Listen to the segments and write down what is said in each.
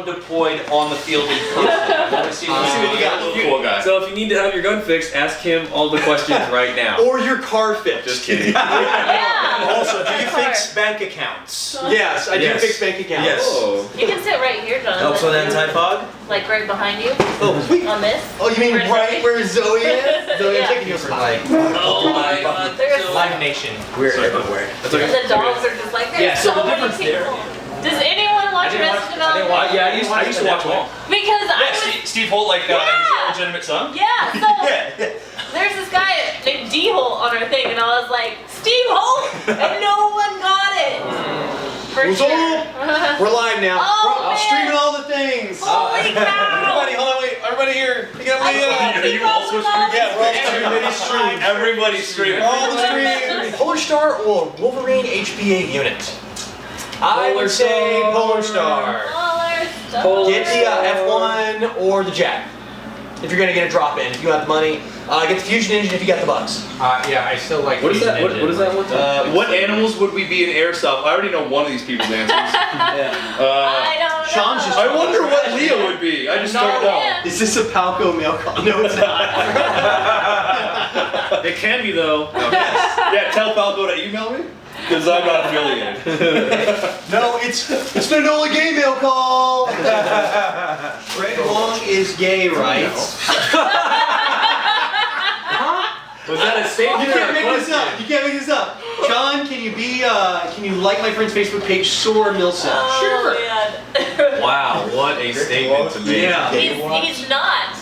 one deployed on the field in person. I want to see what you got. Cool guy. So if you need to have your gun fixed, ask him all the questions right now. Or your car fixed. Just kidding. Also, do you fix bank accounts? Yes, I do fix bank accounts. Yes. Oh. You can sit right here, Jonathan. Helps with anti-fog? Like right behind you. Oh, sweet. On this. Oh, you mean Where's right Zoe? where Zoe is? Zoe, I'm taking your For spot. like, Oh my god. There's Live Nation. We're everywhere. That's okay. And the dogs are just like, there's Yeah, so so the many difference there- people. Does anyone watch Arrested Development? Yeah, I used to watch them all. Because I Yeah, was... Steve Holt, like, Yeah. his illegitimate son? Yeah, so there's this guy named D-Holt on our thing, and I was like, Steve Holt! And no one got it! For What's sure. up? We're live now. Oh, We're man. streaming all the things. Holy cow! Everybody, hold on, wait. Everybody here. Pick up I Leah. can't Are keep you up also with all Yeah, we're all this. streaming. Stream. Everybody's streaming. All the streams. Polar Star or Wolverine HPA unit? I would say Polar Star. Get the F1 or the Jack. If you're gonna get a drop in, if you have the money, get the Fusion Engine if you got the bucks. Yeah, I still like What is that? Fusion What is that Engine. one? What animals would we be in Airsoft? I already know one of these people's answers. I don't know. Sean's just- I wonder what Leah would be. I just don't know. Yeah. Is this a Palco mail call? No, it's not. It can be though. Yeah, tell Falco to email me, because I'm not affiliated. No, it's the Enola Gaye mail call. Greg Long is gay, right? Was that a statement? You or can't a make this question? up. You can't make this up. Sean, can you like my friend's Facebook page, Sora Milsa? Oh, man. Wow, what a statement to make. Yeah. He's not.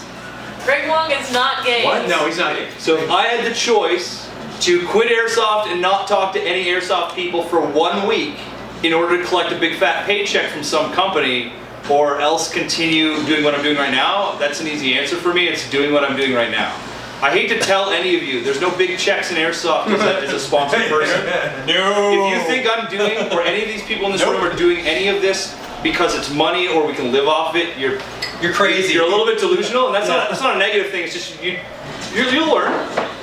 Greg Wong is not gay. What? No, he's not gay. So if I had the choice to quit Airsoft and not talk to any Airsoft people for 1 week in order to collect a big fat paycheck from some company, or else continue doing what I'm doing right now, that's an easy answer for me. It's doing what I'm doing right now. I hate to tell any of you, there's no big checks in Airsoft as a sponsored person. No. If you think I'm doing, or any of these people in this room are doing any of this because it's money or we can live off it, you're crazy. You're a little bit delusional, and that's not a negative thing. It's just you'll learn.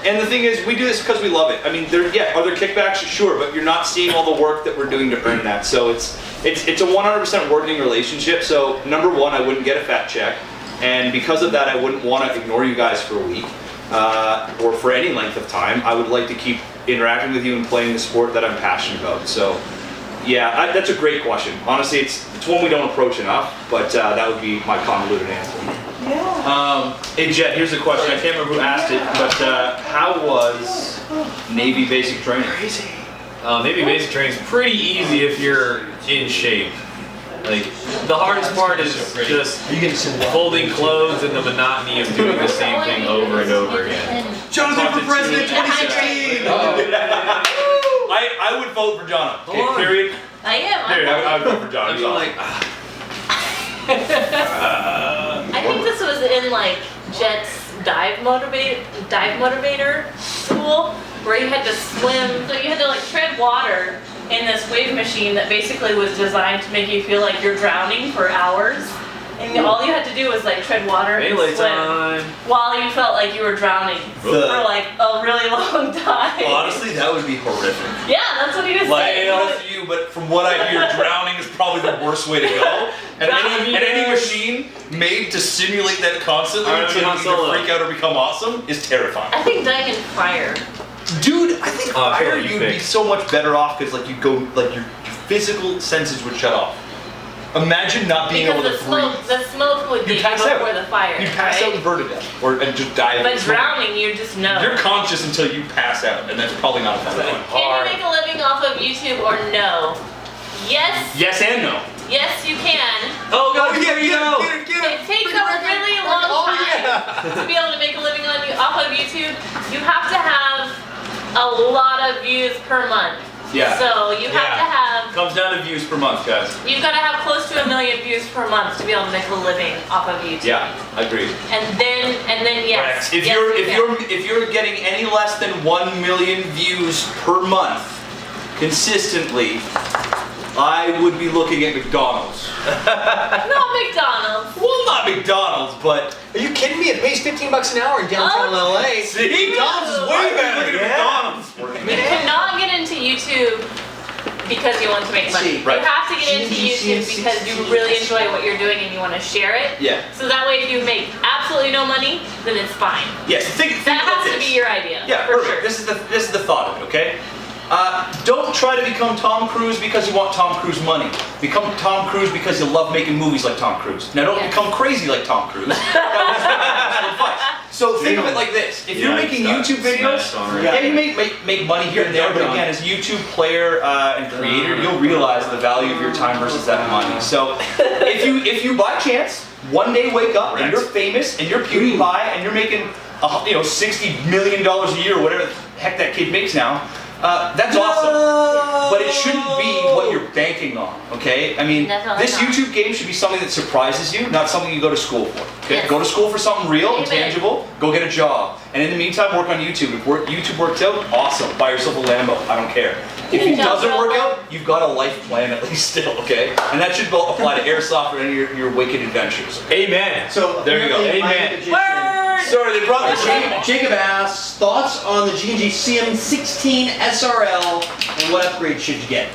And the thing is, we do this because we love it. I mean, are there kickbacks? Sure, but you're not seeing all the work that we're doing to earn that. So it's a 100% working relationship. So number one, I wouldn't get a fat check, and because of that, I wouldn't want to ignore you guys for a week. Or for any length of time. I would like to keep interacting with you and playing the sport that I'm passionate about. So, yeah, that's a great question. Honestly, it's one we don't approach enough, but that would be my convoluted answer. Yeah. Hey Jet, here's a question. I can't remember who asked it, but how was Navy basic training? Crazy. Maybe basic training is pretty easy if you're in shape. Like, the hardest part is just Are you getting some folding clothes and the monotony of doing the same thing over and over again. Jonathan for President 2016! I would vote for John. Okay, Hold on. period. I am. Period. I would vote for John. I mean, like, I think this was in like Jet's dive motivator school, where you had to swim. So you had to like tread water in this wave machine that basically was designed to make you feel like you're drowning for hours. And all you had to do was like tread water and melee swim time. while you felt like you were drowning for like a really long time. Honestly, that would be horrific. Yeah, that's what he was Like, saying. honest with you, but from what I hear, drowning is probably the worst way to go. And any machine made to simulate that constantly Alright, until you Han Solo. either freak out or become awesome is terrifying. I think dying in fire. Dude, I think Oh, fire you you'd be pick. so much better off because like you go like your physical senses would shut off. Imagine not being Because able to breathe. the smoke would You get you pass out. before the fire. You'd pass out right? and burn to death, or and just die. of But the smoke. drowning, you just know. You're conscious until you pass out, and that's probably not a fun thing. Can you make a living off of YouTube or no? Yes. Yes and no. Yes, you can. Oh god, here you go! It takes a really long time to be able to make a living off of YouTube. You have to have a lot of views per month. Yeah. So you have to have. Comes down to views per month, guys. You've got to have close to 1 million views per month to be able to make a living off of YouTube. Yeah, agreed. And then yes. If yes, you can. if you're getting any less than 1 million views per month consistently, I would be looking at McDonald's. Not McDonald's. Well, not McDonald's, but Are you kidding me? It pays $15 an hour in downtown Oh, LA. see, McDonald's is way I'd be better. looking at Yeah. McDonald's. You cannot get into YouTube because you want to make money. Right. You have to get into YouTube because you really enjoy what you're doing and you want to share it. Yeah. So that way, if you make absolutely no money, then it's fine. Yes. Think That about has to this. be your idea. Yeah, for perfect. sure. This is the thought of it, okay? Don't try to become Tom Cruise because you want Tom Cruise money. Become Tom Cruise because you love making movies like Tom Cruise. Now don't Yes. become crazy like Tom Cruise. That was advice. So think of it like this. If you're making YouTube videos, you make money here and there, but again, as a YouTube player and creator, you'll realize the value of your time versus that money. So if you by chance one day wake up and you're famous and you're PewDiePie and you're making $60 million a year or whatever the heck that kid makes now, that's awesome. But it shouldn't be what you're banking on, okay? I mean, Definitely this not. YouTube game should be something that surprises you, not something you go to school for. Okay? Yes. Go to school for something real and Amen. tangible. Go get a job. And in the meantime, work on YouTube. If YouTube works out, awesome. Buy yourself a Lambo. I don't care. If it doesn't work out, you've got a life plan at least still, okay? And that should apply to Airsoft or any of your wicked adventures. Amen. So There you go. apparently my Amen. magician- Word! Sorry, they brought me Jacob asks, thoughts on the G&G CM16 SRL and what upgrade should you get?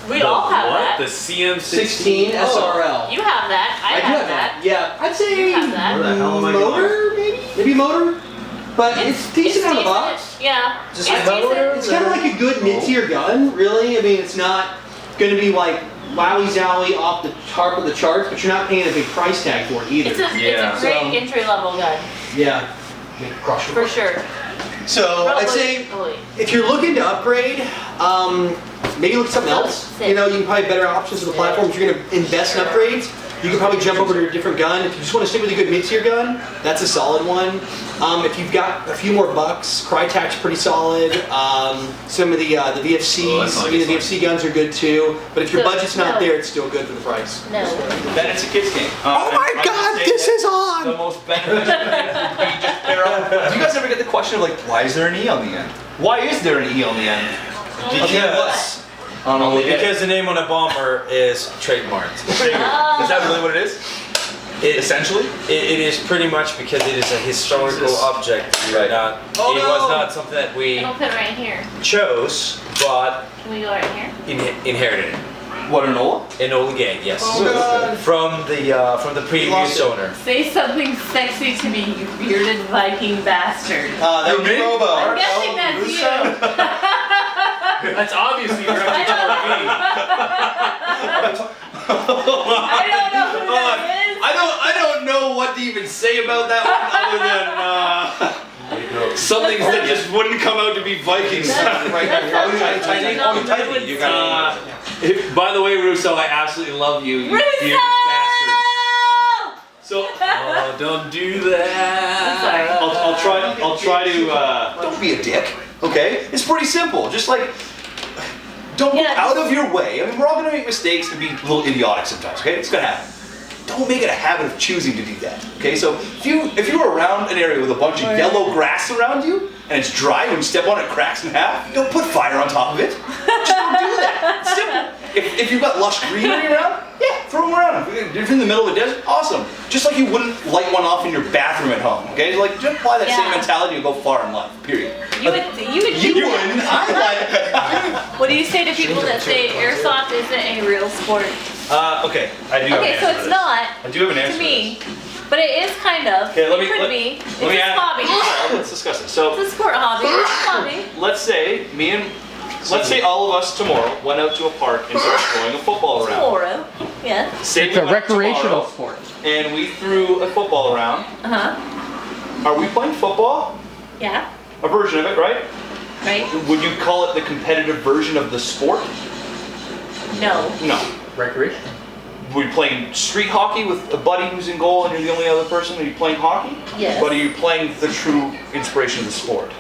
We all have what? that. The CM16? 16 SRL. You have that. I do have that. Yeah, I'd say You have that. Where the hell am I motor, maybe motor, but it's decent on the box. decent. Yeah. Just it's motor. decent. It's kind of like a good mid-tier gun, really. I mean, it's not going to be like wowie zowie off the top of the charts, but you're not paying a big price tag for it either. It's a great entry level gun, Yeah. for sure. So I'd say if you're looking to upgrade, maybe look at something else. You know, you can probably have better options on the platform. If you're going to invest in upgrades, you can probably jump over to a different gun. If you just want to stick with a good mid-tier gun, that's a solid one. If you've got a few more bucks, Crytek's pretty solid. Some of the VFCs, the VFC guns are good too. But if your budget's not there, it's still good for the price. No. Then it's a kid's game. Oh my I would God, say this that is on! The most beneficial thing would be just pair up. Do you guys ever get the question of like, why is there an E on the end? Why is there an E on the end? Because because the name on a bomber is trademarked. Is that really what it is? Essentially? It is pretty much because it is a historical object. Right. It was not something that we I'll put it right here. chose, but Can we go right here? inherited it. What, an Enola? Enola Gaye, yes. Oh God. From the previous owner. Say something sexy to me, you bearded Viking bastard. That would be Robo. I'm guessing that's you. That's obviously directed toward me. I don't know who that is. I don't know what to even say about that one other than some things that just wouldn't come out to be Vikings. Right there. You got By the way, Russo, I absolutely love you. You bearded bastard. So, oh, don't do that. Sorry. I'll try to. Don't be a dick. Okay, it's pretty simple. Just like. Don't go out of your way. I mean, we're all gonna make mistakes and be a little idiotic sometimes. Okay, it's gonna happen. Don't make it a habit of choosing to do that. Okay, so if you're around an area with a bunch of yellow grass around you and it's dry, when you step on it, it cracks in half. Don't put fire on top of it. Just don't do that. It's simple. If you've got lush greenery around, yeah, throw them around. If you're in the middle of a desert, awesome. Just like you wouldn't light one off in your bathroom at home. Okay, like just apply that same mentality and go far in life. Period. You would You wouldn't. I like. What do you say to people that say airsoft isn't a real sport? Okay, I do. Okay, so it's not I do have an answer to me, but it is kind of. Okay, let me- it could let- be. It's let me a ask- hobby. Let's discuss it. So It's a sport hobby. It's a hobby. let's say let's say all of us tomorrow went out to a park and started throwing a football around. Tomorrow. Yeah. Say It's we a went recreational tomorrow sport. And we threw a football around. Uh-huh. Are we playing football? Yeah. A version of it, right? Right? Would you call it the competitive version of the sport? No. No. Recreation. Were you playing street hockey with a buddy who's in goal and you're the only other person? Are you playing hockey? Yes. But are you playing the true inspiration of the sport?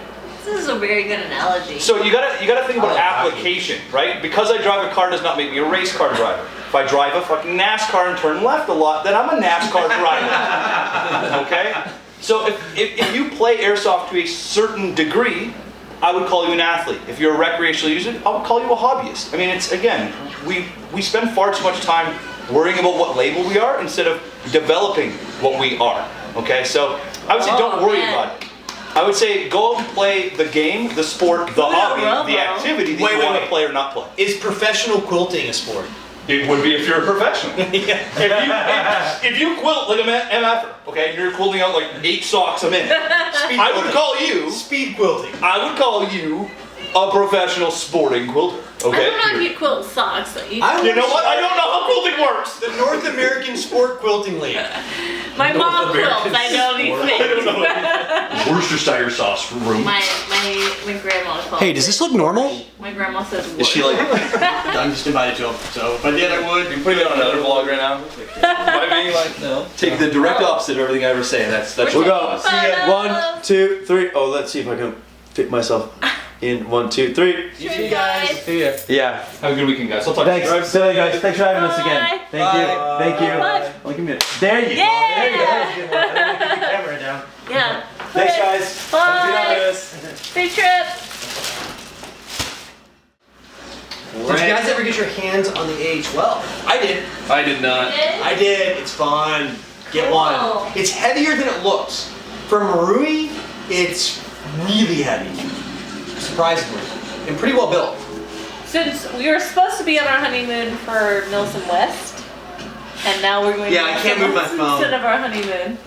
This is a very good analogy. So you gotta think about application, right? Because I drive a car does not make me a race car driver. If I drive a fucking NASCAR and turn left a lot, then I'm a NASCAR driver. Okay? So if you play airsoft to a certain degree, I would call you an athlete. If you're a recreational user, I would call you a hobbyist. I mean, it's again, we spend far too much time worrying about what label we are instead of developing what we are. Okay? So I would say don't worry about it. I would say go and play the game, the sport, the hobby, the activity that you want to play or not play. Is professional quilting a sport? It would be if you're a professional. If you quilt like an MFer, okay, and you're quilting out like 8 socks a minute, I would call you speed quilting. I would call you a professional sporting quilter. Okay. I don't know if you quilt socks. But you know what? I don't know how quilting works. The North American Sport Quilting League. My mom quilts. I know these things. Worcestershire sauce room. My grandma quilts. Hey, does this look normal? My grandma says. Is she like? I'm just invited to him, so if I did, I would. You're putting it on another vlog right now? By being like, no. Take the direct opposite of everything I ever say. That's. We'll go. See ya. 1, 2, 3. Oh, let's see if I can fit myself in. 1, 2, 3. See you guys. See ya. Yeah. Have a good weekend, guys. I'll talk Thanks. to you. See you guys. Thanks for having us again. Bye. Thank you. Thank you. Bye. Well, give me a. There you go. Yeah. There you go. That was a good one. I don't want to keep the camera down. Yeah. Thanks, guys. Bye. Safe trip. Did you guys ever get your hands on the AH-12? I did. I did not. I did. It's fun. Get one. Cool. It's heavier than it looks. For Marui, it's really heavy. Surprisingly. And pretty well built. Since we were supposed to be on our honeymoon for Milsom West, and now we're going Yeah, to I can't move my phone. instead of our honeymoon.